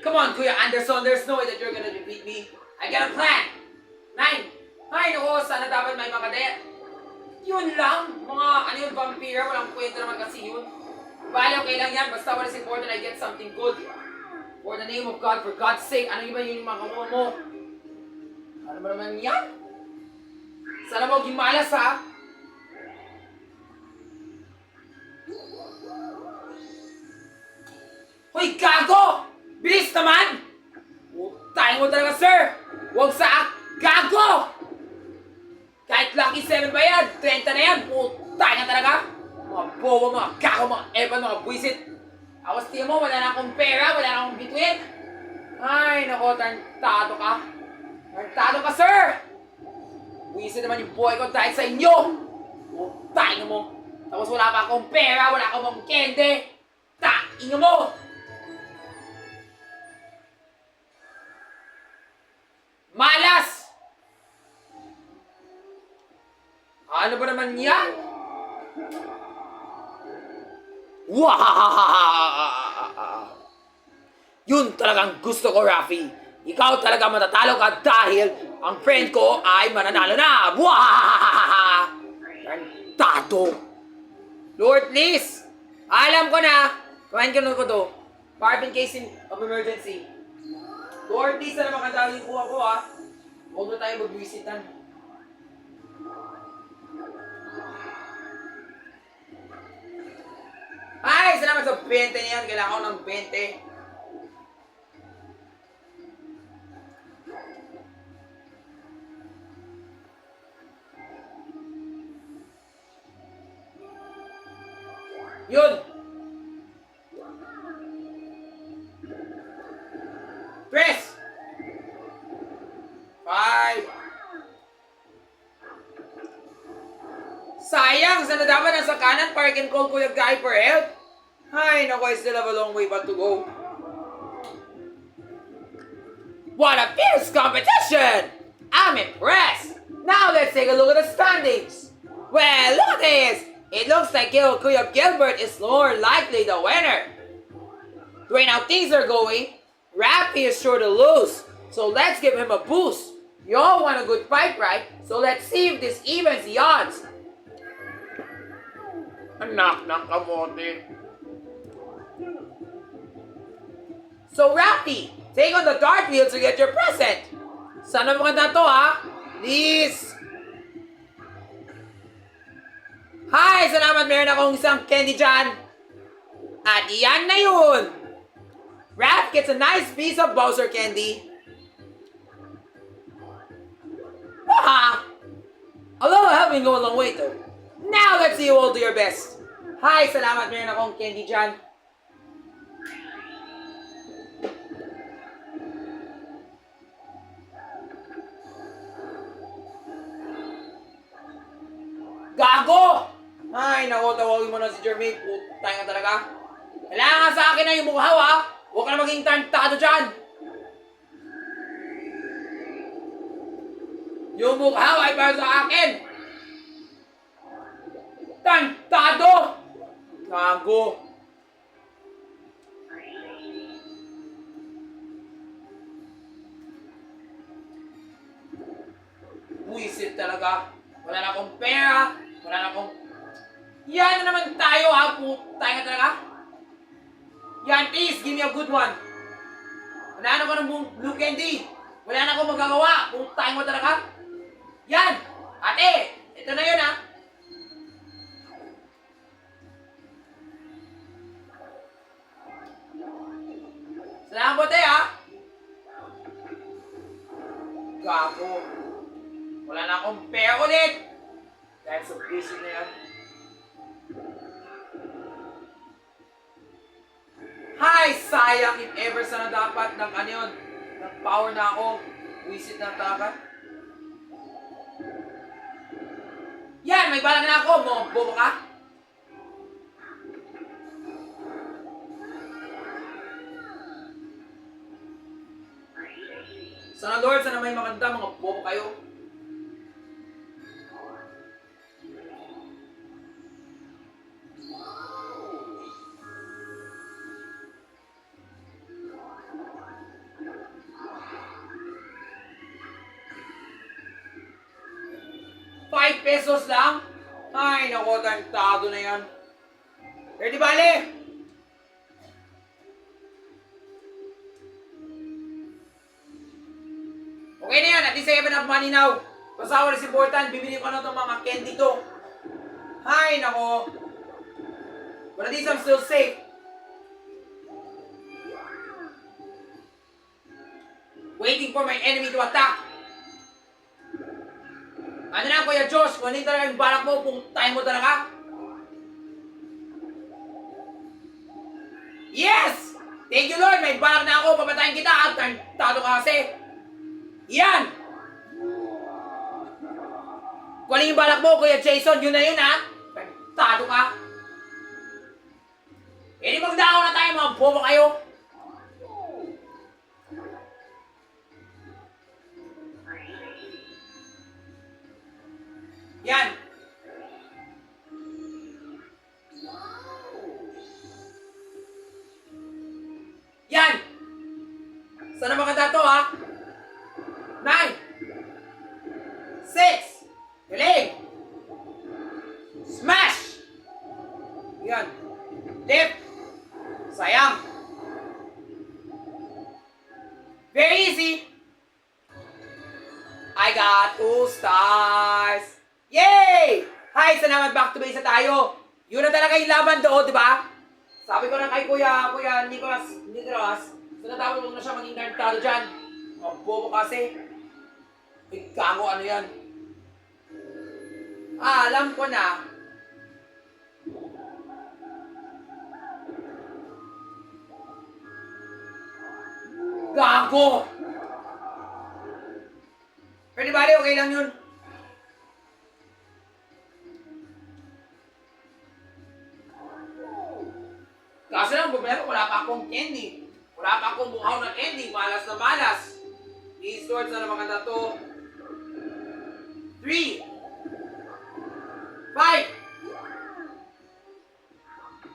Come on, Kuya Anderson, there's no way that you're gonna defeat me. I got a plan. 9. Ay, naku, sana dapat may makadaya. Yun lang, mga ano yung vampire, walang kwenta naman kasi yun. Bale, okay lang yan, basta what is important, I get something good. For the name of God, for God's sake, ano yung ba yun yung mga kamuha mo? Ano ba naman yan? Sana mo gimalas ha? Hoy, gago! Bilis naman! Tayo mo talaga, sir! Huwag sa gago! Kahit lucky 7 ba yan? 30 na yan! Tayo na talaga! Mga boba, mga gago, mga epan, mga buwisit! Awas tiyan mo, wala na akong pera, wala na akong bituin! Ay, nako, tarntado ka! Tarntado ka, sir! Buwisit naman yung buhay ko dahil sa inyo! Tayo mo! Tapos wala pa akong pera, wala akong mga kende! Tayo mo! Malas! Ano ba naman yan? Wahahahaha! Yun talagang gusto ko, Rafi. Ikaw talaga matatalo ka dahil ang friend ko ay mananalo na. Wahahahaha! Tado! Lord, please! Alam ko na! Kumain ko to. Part in case of emergency. Lord, please na naman kadali po ako ha. Huwag na tayo mag-visitan. Ay, salamat sa 20 na yan. Kailangan ko ng 20. Yun! Press! 5. Sayang! Sana dapat nasa kanan park and call Kuya Guy for help. Ay, naku, I still have a long way but to go. What a fierce competition! I'm impressed! Now let's take a look at the standings. Well, look at this! It looks like Kuya Gilbert is more likely the winner. The way now things are going, Rafi is sure to lose. So let's give him a boost. You all want a good fight, right? So let's see if this evens the odds. Anak ng kamote. So Rafi, take on the dart wheel to get your present. Sana maganda to ha? Please. Hi! Salamat, meron akong isang candy dyan. At yan na yun. Raph gets a nice piece of Bowser candy. Haha! Although helping go a long way though. Now let's see you all do your best. Hi! Salamat, meron akong candy dyan. Gago! Ay, naku, tawagin mo na si Jermaine. Putay nga talaga. Kailangan sa akin na yung mukhaw, ha? Huwag ka na maging tarntado dyan. Yung mukhaw ay para sa akin. Tarntado! Gago. Buisit talaga. Wala na akong pera. Wala na akong... Yan na naman tayo ha. Putay nga talaga. Yan, please. Give me a good one. Wala na ako ng blue candy. Wala na akong magagawa. Putay mo talaga. Yan. Ate. Ito na yun ha. Salamat po tayo ha. Gago. Wala na akong pera ulit! Dahil sa busy na yan. Hi! Sayang if ever sana dapat ng ano yun. Nag-power na ako. Visit na talaga. Yan! May balang na ako! Mga bobo ka! Sana Lord, sana may maganda mga bobo kayo. 5 pesos lang? Ay, naku, tarantado na yan. Pero di bale. Okay na yan, at least I have enough money now. Basta what is important, bibili ko na itong mga candy to. Ay, nako. But at least I'm still safe. Waiting for my enemy to attack. Ano na, Kuya Josh? Kung ano yung talaga yung balak mo, puntahin mo talaga. Yes! Thank you, Lord! May balak na ako. Papatayin kita. Tarantado ka kasi. Yan! Kung ano yung balak mo, Kuya Jason, yun na yun, ha? Tarantado ka. Eh, di magdakaw na tayo, mga bobo kayo. Yan! Yan! Sana maganda to, ha? 9 6 galing! Smash! Yan. Lip! Sayang! Very easy! I got 2 stars! Yay! Hi! Salamat, back to base na tayo. Yun na talaga yung laban doon, di ba? Sabi ko na kay Kuya Nicholas, so natawag mo na siya maging tarantado dyan. Mga bobo kasi. Gago, ano yan? Alam ko na. Gago! Pero di bali, okay lang yun. Kaso lang, problema, wala pa akong candy. Wala pa akong buhaw na candy. Malas na malas. I-sort na naman kanta to. 3 5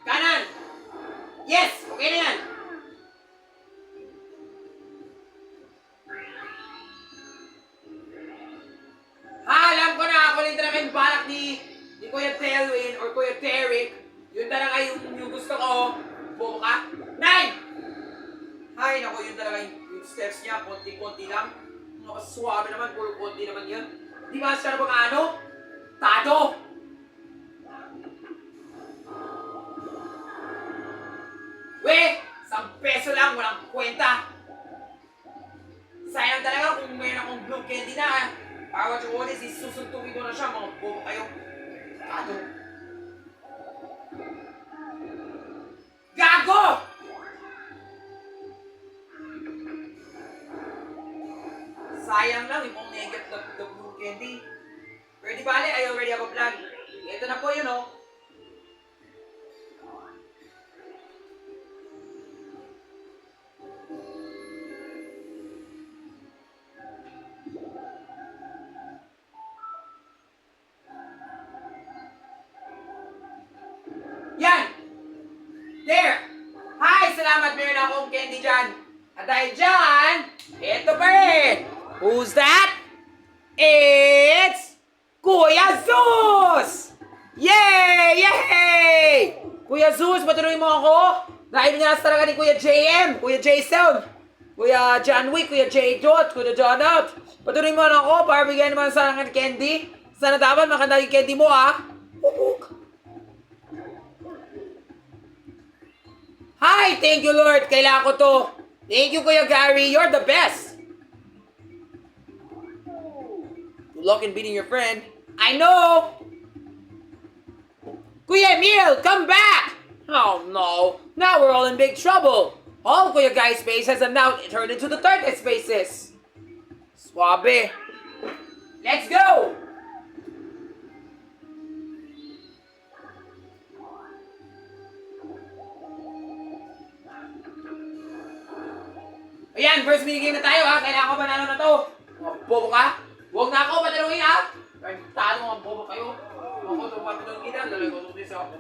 Kanan! Yes! Okay na yan! Alam ko na ako rin talaga yung balak ni Kuya Telwin or Kuya Derek. Yun talaga yung gusto ko. Bobo ka? 9! Ay, naku, yun talaga yung steps niya. Konti-konti lang. Nakaswabe naman. Puro konti naman yun. Di ba siya na bang ano? Tado! We! 1 peso lang. Walang kwenta. Sayang talaga kung mayroon akong blue candy na. Para what you want is susuntukin ko na siya. Mga bobo kayo. Tado. Gago! Sayang lang, yung negative the blue candy. Pero di bale, I already have a plan. Ito na po yun, oh. Yan! There! Hi! Salamat, meron akong candy dyan. At dahil dyan, ito pa rin. Who's that? It's Kuya Zeus! Yay! Yay! Kuya Zeus, patuloy mo ako. Dahil niya talaga ni Kuya JM, Kuya Jason, Kuya John Wick, Kuya J. Dot, Kuya Donut. Patuloy mo na ako para bigyan naman sa akin candy. Sana dapat makanda yung candy mo, ah. Hi! Thank you, Lord. Kailangan ko to. Thank you, Kuya Gary. You're the best. Good luck in beating your friend. I know! Kuya Emil, come back! Oh no, now we're all in big trouble. All Kuya Guy's spaces have now turned into the third spaces. Suabe. Let's go! Ayan, first minigame na tayo, ha. Kailangan ko manalo na to. Mga bobo ka? Huwag na ako patalungin, ha. Talo mga bobo kayo. Ako ito patalungin kita. Daloy ko ito sa ako.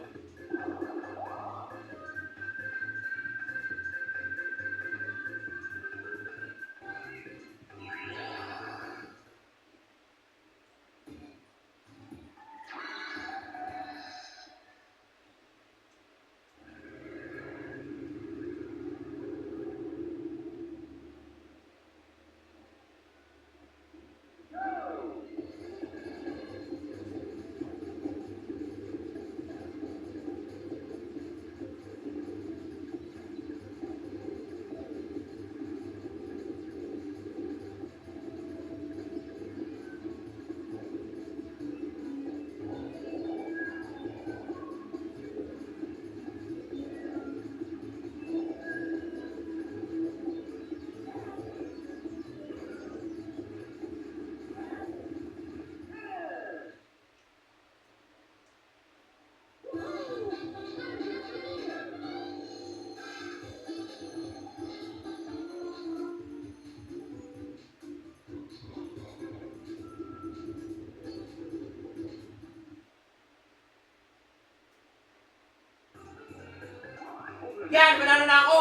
Yan, manalo na ako.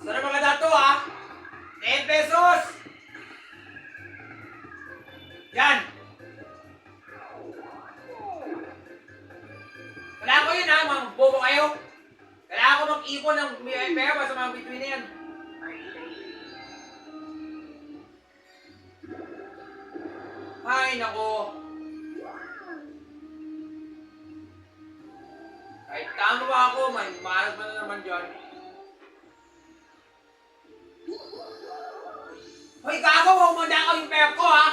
Sana mga dato ha. 10 pesos. Yan. Kailangan ko yun ha, mga bobo kayo. Kailangan ko mag-ipon ng pera sa mga bituin na yan. Ay, nako. Kahit tama ba ako, may malas man na naman dyan. Hoy, gago! Huwag mo na ako yung pera ko, ha?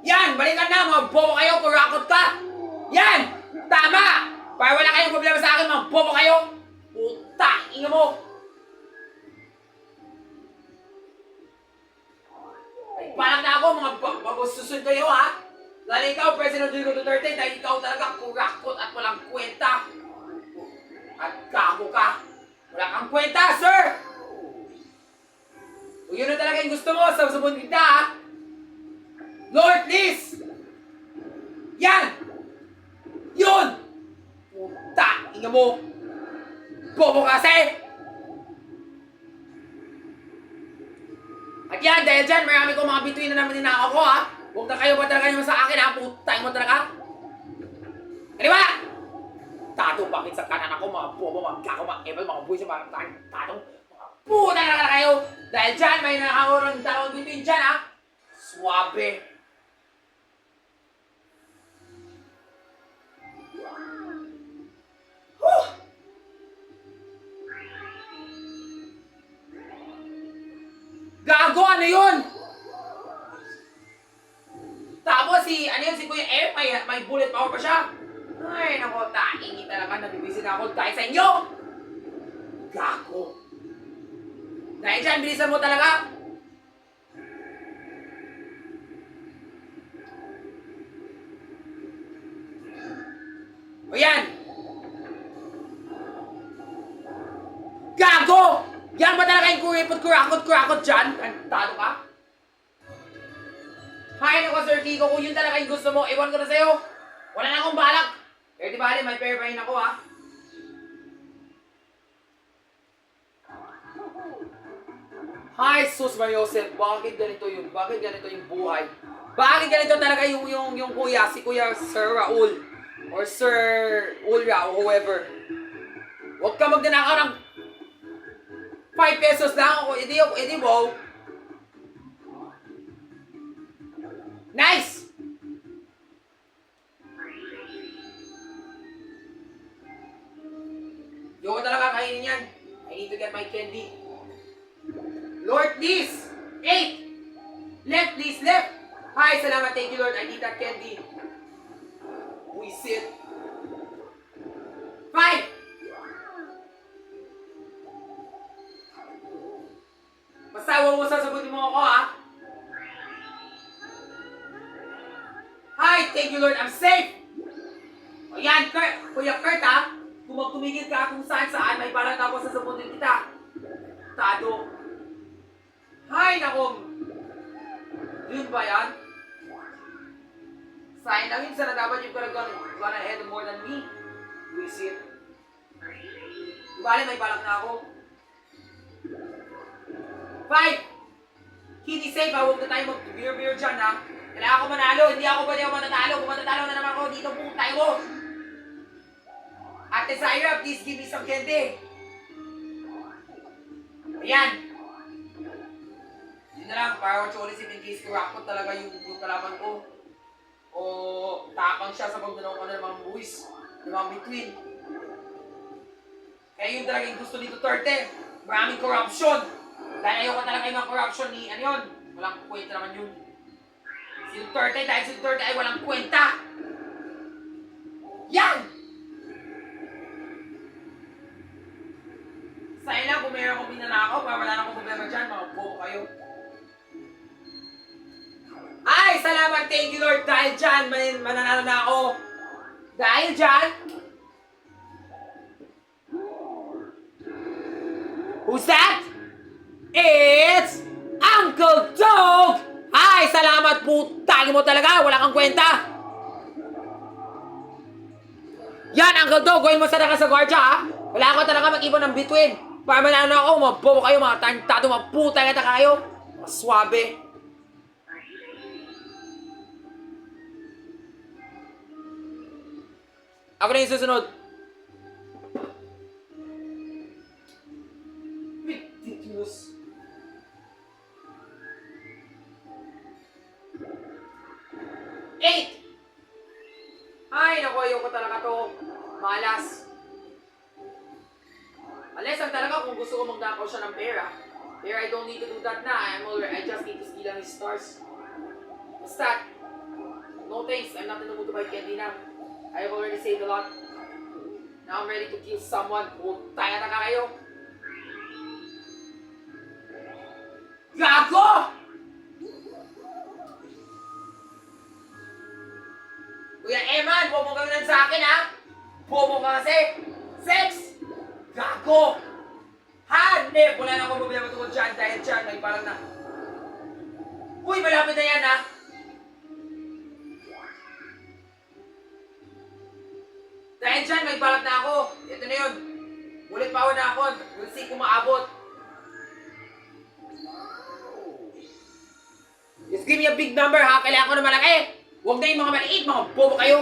Yan! Balikan na! Mga bobo kayo! Kurakot ka! Yan! Tama! Para wala kayong problema sa akin, mga bobo kayo! Puta! Inga mo! Ay, parang na ako, mga susunod kayo, ha? Lalo ikaw, President Rodrigo Duterte, dahil ikaw talaga kurakot at walang kwenta. At gago ka! Wala kang kwenta, sir! Kung yun na talaga yung gusto mo, sabon kita, ha? Lord, please! Yan! Yun! Puta! Inga mo! Bobo kasi! At yan, dahil dyan, marami kong mga bituin na naman ninakaw ko, ha? Huwag na kayo ba talaga naman sa akin, ha? Puta mo talaga! Ano ba? Tato, bakit sa kanan ako, mga bobo, mga kako, mga ebal, mga buwis, mga tato, mga puta na kayo! Dahil dyan, may nakakaurang dalawang bituin dyan, ha? Swabe! Gago, ano yun? Tapos ano yun, si Kuya F, may bullet power pa siya. Ay, nako, taingi talaga, nabibisin ako kahit sa inyo. Gago. Dahil dyan, bilisan mo talaga. O yan. Gago! Yan ba talaga yung kurakot dyan? Talo ka? Hay nako, Sir Kiko, kung yun talaga yung gusto mo, iwan ko na sa'yo. Wala na akong balak. Pero di bali, may pair pa rin ako, ha? Hi, Sus Mariosep, bakit ganito yung buhay? Bakit ganito talaga yung kuya, si Kuya Sir Raul, or Sir Ulra, or whoever. Huwag ka magdanakaw ng 5 pesos lang ako, edi wow. Nice! Yoko talaga kainin yan. I need to get my candy. Lord, please! 8! Left, please, left! Hi, salamat, thank you, Lord. I need that candy. We sit. 5! Basta huwag mo sasagutin mo ako, ha? Hi, thank you, Lord. I'm safe! O yan, Kuya Kurt, ha? Kung magtumigil ka kung saan, may balang ako sasagutin kita. Tado. Hi, naku. Yun ba yan? Sayang lang yun, sana dapat yung gone ahead more than me. Visit. Bale, may balak na ako. 5! Kitty safe, ha? Huwag na tayo mag-beer dyan, ha? Kailangan ko manalo. Hindi ako pwede ako matatalo. Kung matatalo na naman ako dito, putay mo. Ate Zaira, please give me some candy. Ayan. Yun na lang, para watcholisip in case kurakot talaga yung kalaban ko. O tapang siya sa pagdanaw ko ng mga buwis, ng mga between. Kaya yun talaga yung gusto ni Duterte. Maraming corruption. Dahil ayoko talaga yung mga corruption ni, ano yun, Walang kwenta naman yun. Si Duterte, dahil si Duterte ay walang kwenta. Yan! Sa'yo lang kung mayroon akong binanakaw, para wala na akong problema dyan, mga bobo kayo. Ay, salamat, thank you Lord, dahil dyan, mananalo na ako. Dahil dyan, who's that? It's Uncle Dog! Ay, salamat po, tagi mo talaga, wala kang kwenta. Yan, Uncle Dog, gawin mo sana ka sa gwardiya, ha? Wala ako talaga mag-ibon ng between. Para manalo ako, mga bobo kayo, mga tantado, mga puta kita kayo. Mga swabe. Ako na yung susunod. Ridiculous. Eight! Ay, naku, ayoko talaga to. Malas. Unless ang talaga kung gusto ko mag-knockout siya ng pera. Pero I don't need to do that na. I just need to steal lang his stars. Basta, no thanks. I'm not in the mood to buy candy now. I have already saved a lot. Now I'm ready to kill someone. Putay na kayo. Gago! Kuya Eman, bobo ka lang sa akin, ha? Bobo ka kasi. Sex! Gago! Hanep! Wala na akong problema tungkol dyan dahil dyan ay parang na... Uy, malapit na yan, ha? Dahil dyan, may balat na ako. Ito na yun. Ulit pa ako na ako. We'll see kung maabot. Just give me a big number, ha? Kailangan ko na malaki. Huwag na yung mga maliit, mga bobo kayo.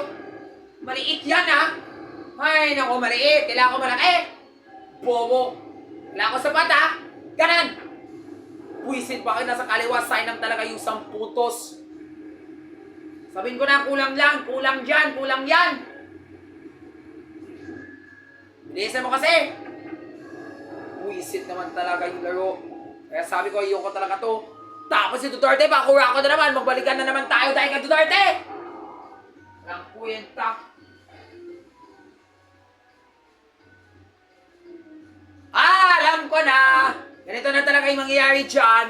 Maliit yan, ha? Ay, naku, maliit. Kailangan ko malaki. Bobo. Kailangan ko sapat, ha? Ganan. Puisit, bakit nasa kaliwa? Sign lang talaga yung samputos. Sabihin ko na, kulang lang. Kulang dyan. Kulang yan. Bilisan mo kasi. Puisit naman talaga yung laro. Kaya sabi ko, ayoko talaga to. Tapos si Duterte, pakura ko na naman. Magbalikan na naman tayo dahil ka Duterte. Walang kwenta. Alam ko na. Ganito na talaga yung mangyayari dyan.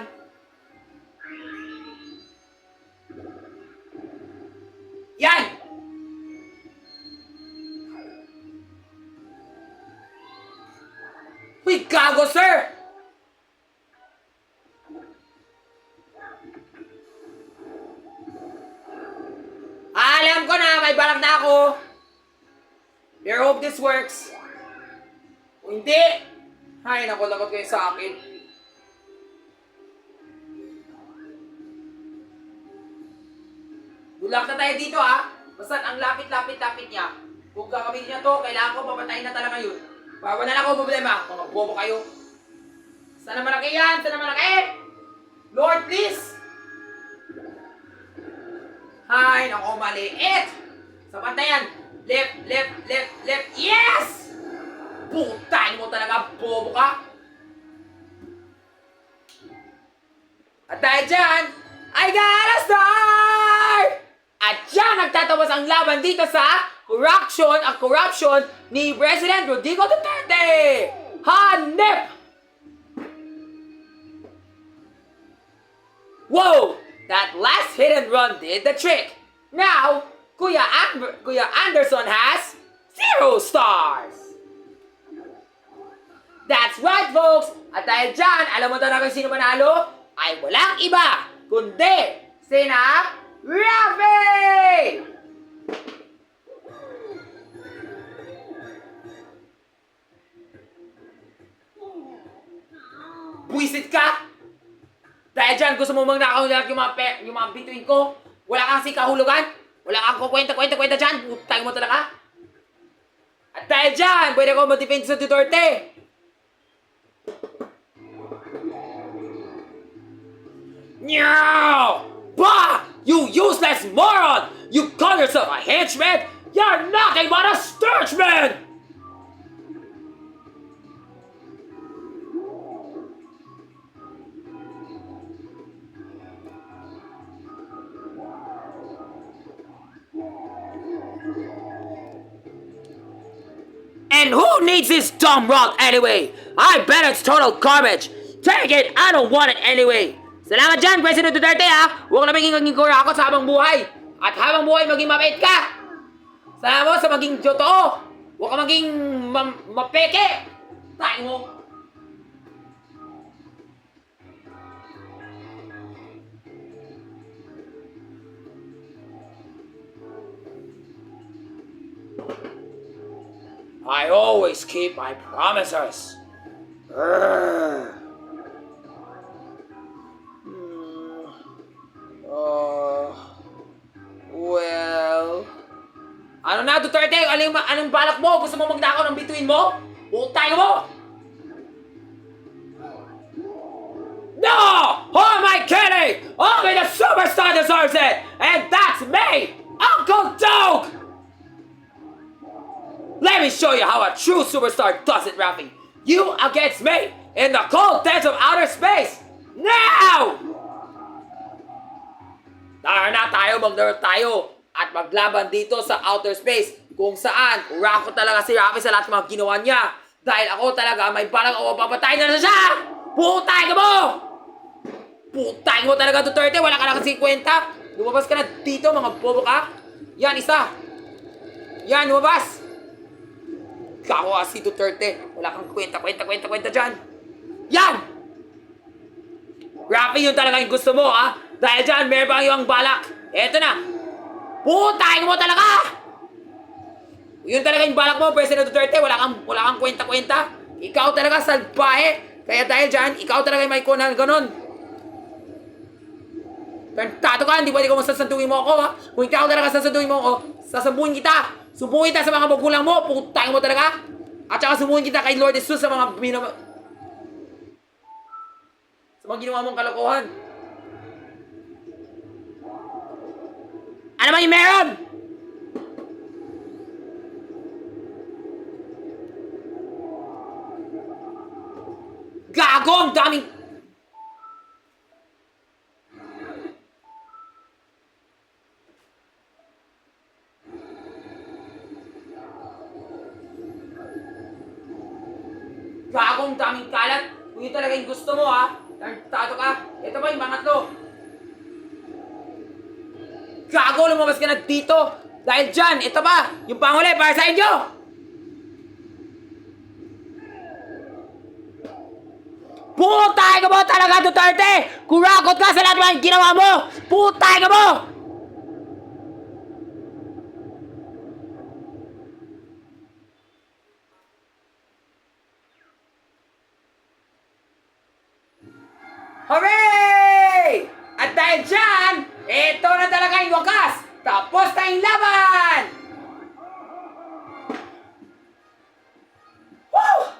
Yan! Uy, gago, sir! Alam ko na, may balak na ako. Pero hope this works. Kung hindi, ay, naku, lagot kayo sa akin. Gulak na tayo dito, ha? Basta ang lapit-lapit-lapit niya. Kung gagamitin niya to, kailangan ko papatayin na talaga yun. Para wala na ako problema. Mga bobo kayo. Sana malaki yan! Sana malaki! Lord, please! Ay, naku, maliit! Sapat na yan! Left, left, left, left. Yes! Putang mo talaga, bobo ka! At dahil dyan, I got a star! At dyan nagtatapos ang laban dito sa corruption ni President Rodrigo Duterte! Hanep! Whoa! That last hit and run did the trick! Now, Kuya Anderson has 0 stars! That's right, folks! At dahil dyan, alam mo talaga sino manalo? Ay walang iba, kundi sina Rafi! Buisit ka! Dahil dyan, gusto mo magnakaw yung mga bituin ko? Wala kang kahulugan? Wala kang kwenta dyan? Putang mo talaga? At dahil dyan, pwede ko mag-defend sa Duterte. Nyaw! Bah! You useless moron! You call yourself a henchman? You're nothing but a sturchman! And who needs this dumb rock anyway? I bet it's total garbage. Take it, I don't want it anyway. Salamat dyan, President Duterte ha. Huwag na maging kurakot sa habang buhay. At habang buhay, maging mabait ka. Salamat mo sa maging totoo. Huwag ka maging mapeke. Tayo mo. I always keep my promises. Urgh. Well... Ano na, Duterte? Anong balak mo? Gusto mo magnakaw ng bituin mo? Utay mo! No! Who am I kidding? Only the superstar deserves it! And that's me! Uncle Doug! Let me show you how a true superstar does it, Rafi. You against me in the cold depths of outer space! Now! Tara na tayo, maglaro tayo at maglaban dito sa outer space kung saan urakot talaga si Rafi sa lahat ng mga ginawa niya. Dahil ako talaga may balang ako papatayin na siya! Putay ka mo! Putay mo talaga, Duterte! Wala ka na kasi kwenta! Lumabas ka na dito, mga bobo ka! Yan, isa! Yan, lumabas! Kako si Duterte! Wala kang kwenta dyan! Yan! Rafi, yun talaga yung gusto mo, ha? Dahil dyan, meron pang iyong balak! Eto na! Putay mo talaga! Yun talaga yung balak mo, President Duterte. Wala kang kwenta-kwenta. Ikaw talaga salbahe. Kaya dahil dyan, ikaw talaga yung may kunan ganon. Tantado ka, hindi pwede kung sasanduin mo ako, ha? Kung ikaw talaga sasanduin mo ako, sasambuhin kita. Subuhin kita sa mga magulang mo. Putay mo talaga. At saka subuhin kita kay Lord Jesus sa mga sa mga ginawa mong kalokohan. Ano ba yung meron? Gago! Ang daming... Gago! Ang daming kalat! Kung yun talaga yung gusto mo, ha? Tantado ka! Ito ba yung pangatlo? Gago! Lumabas ka na dito! Dahil dyan, ito ba? Yung panghuli para sa inyo! Putay ka mo talaga, Duterte! Kurakot ka sa lahat ng ginawa mo! Putay ka mo! Hooray! At dahil dyan, ito na talaga yung wakas! Tapos na yung laban! Woo!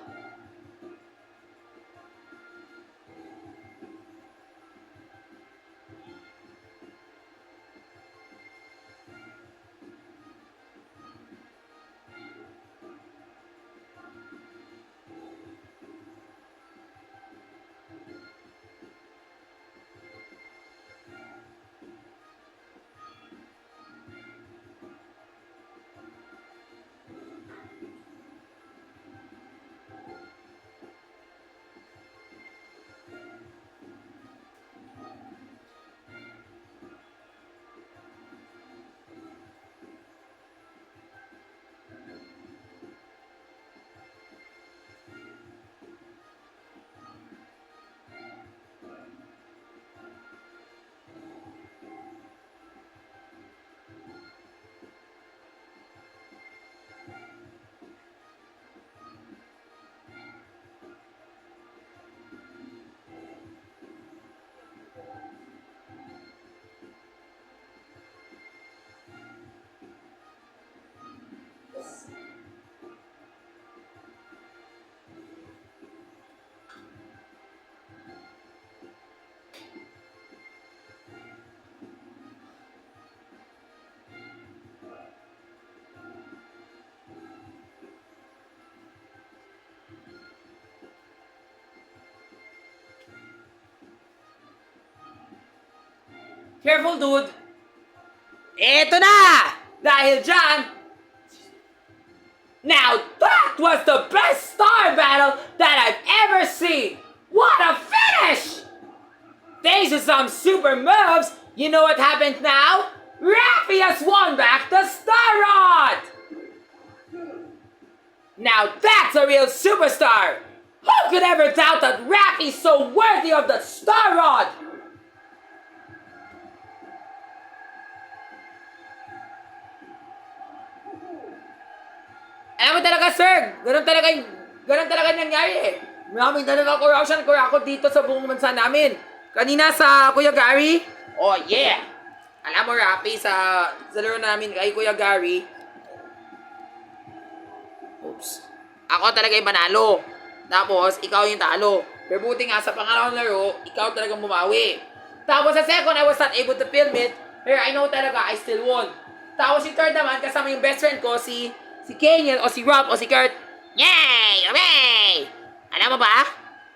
Careful, dude! Eto na! Dahil dyan, Now that was the best star battle that I've ever seen! What a finish! Thanks to some super moves, you know what happened now? Rafi has won back the Star Rod! Now that's a real superstar! Who could ever doubt that Rafi's so worthy of the Star Rod? Alam mo talaga, sir, ganun talaga nangyari eh. Maraming talaga corruption ako dito sa buong bansa namin. Kanina sa Kuya Gary, oh yeah! Alam mo, Rafi, sa laro namin kay Kuya Gary, oops, ako talaga yung manalo. Tapos, ikaw yung talo. Pero buti nga, sa pangalawang laro, ikaw talagang bumawi. Tapos sa second, I was not able to film it. Pero I know talaga, I still won. Tapos yung third naman, kasama yung best friend ko, si Kenyan, o si Rob, o si Kurt. Yay! Hooray! Alam mo ba?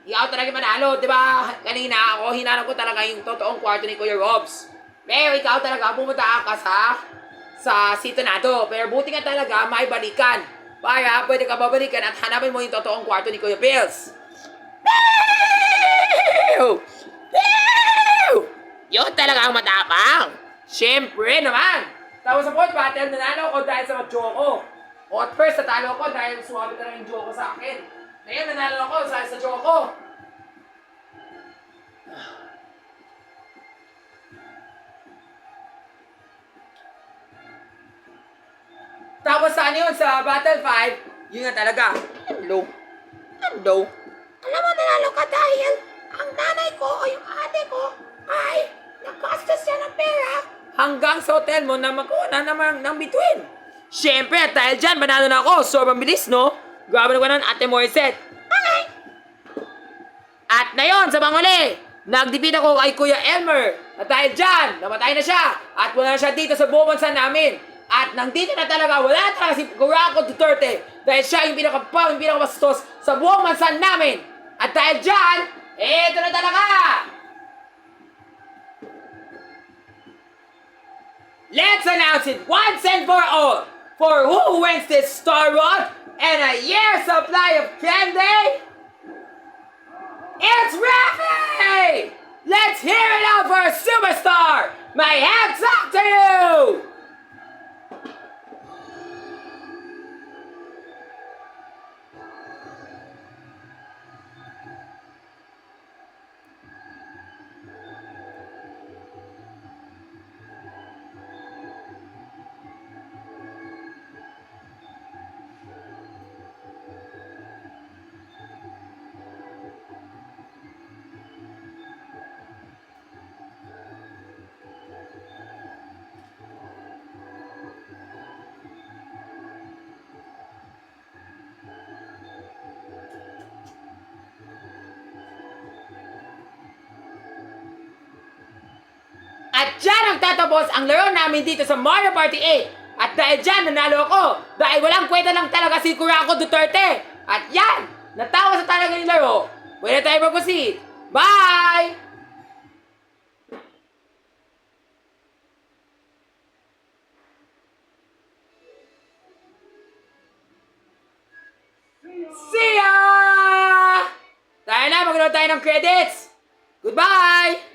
Ikaw talaga manalo, di ba? Kanina ako, hinanap ko talaga yung totoong kwarto ni Kuya Robs. Pero ikaw talaga, pumunta ka sa Sitonado. Pero buti nga talaga, may balikan. Para pwede ka babalikan at hanapin mo yung totoong kwarto ni Kuya Bills. Pew! Pew! Yun talaga ang matapang. Siyempre naman. Tapos sa fourth battle, nanalo ko dahil sa Joko. O at first, natalo ko dahil sumabi talaga yung Joko sa akin. Ngayon, nanalo ko dahil sa Joko. Tapos sa ano yun, sa Battle 5, yun nga talaga. Hello. Alam mo, nanalo ka dahil ang nanay ko o yung ate ko ay nagkastos siya ng pera hanggang sa hotel mo na magkuha naman ng bituin. Siyempre, at dahil dyan, manalo na ako. Sobrang bilis, no? Grabe na ko ng Ate Morissette. Okay. At na yun, sa panguli, nagdipit ako kay Kuya Elmer. At dahil dyan, namatay na siya. At wala na siya dito sa buong bansa namin. At nandito na talaga, wala na talaga si Coraco Duterte. Dahil siya yung pinakabastos sa buong bansa namin. At dahil dyan, eto na talaga! Let's announce it once and for all. For who wins this Star Rod and a year's supply of candy? It's Rafi! Let's hear it out for a superstar! My hats off to you! At dyan ang tatapos ang laro namin dito sa Mario Party 8. At dahil dyan, nanalo ako. Dahil walang kwenta lang talaga si Coraco Duterte. At yan, natawa sa talaga yung laro. Pwede tayo mag-proceed. Bye! See ya! Tayo na, magkaroon tayo ng credits. Goodbye!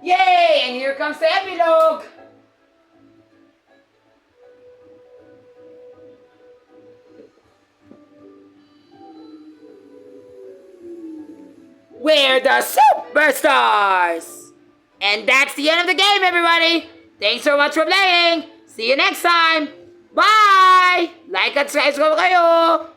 Yay! And here comes the epilogue! We're the Superstars! And that's the end of the game, everybody! Thanks so much for playing! See you next time! Bye! Like at subscribe kayo!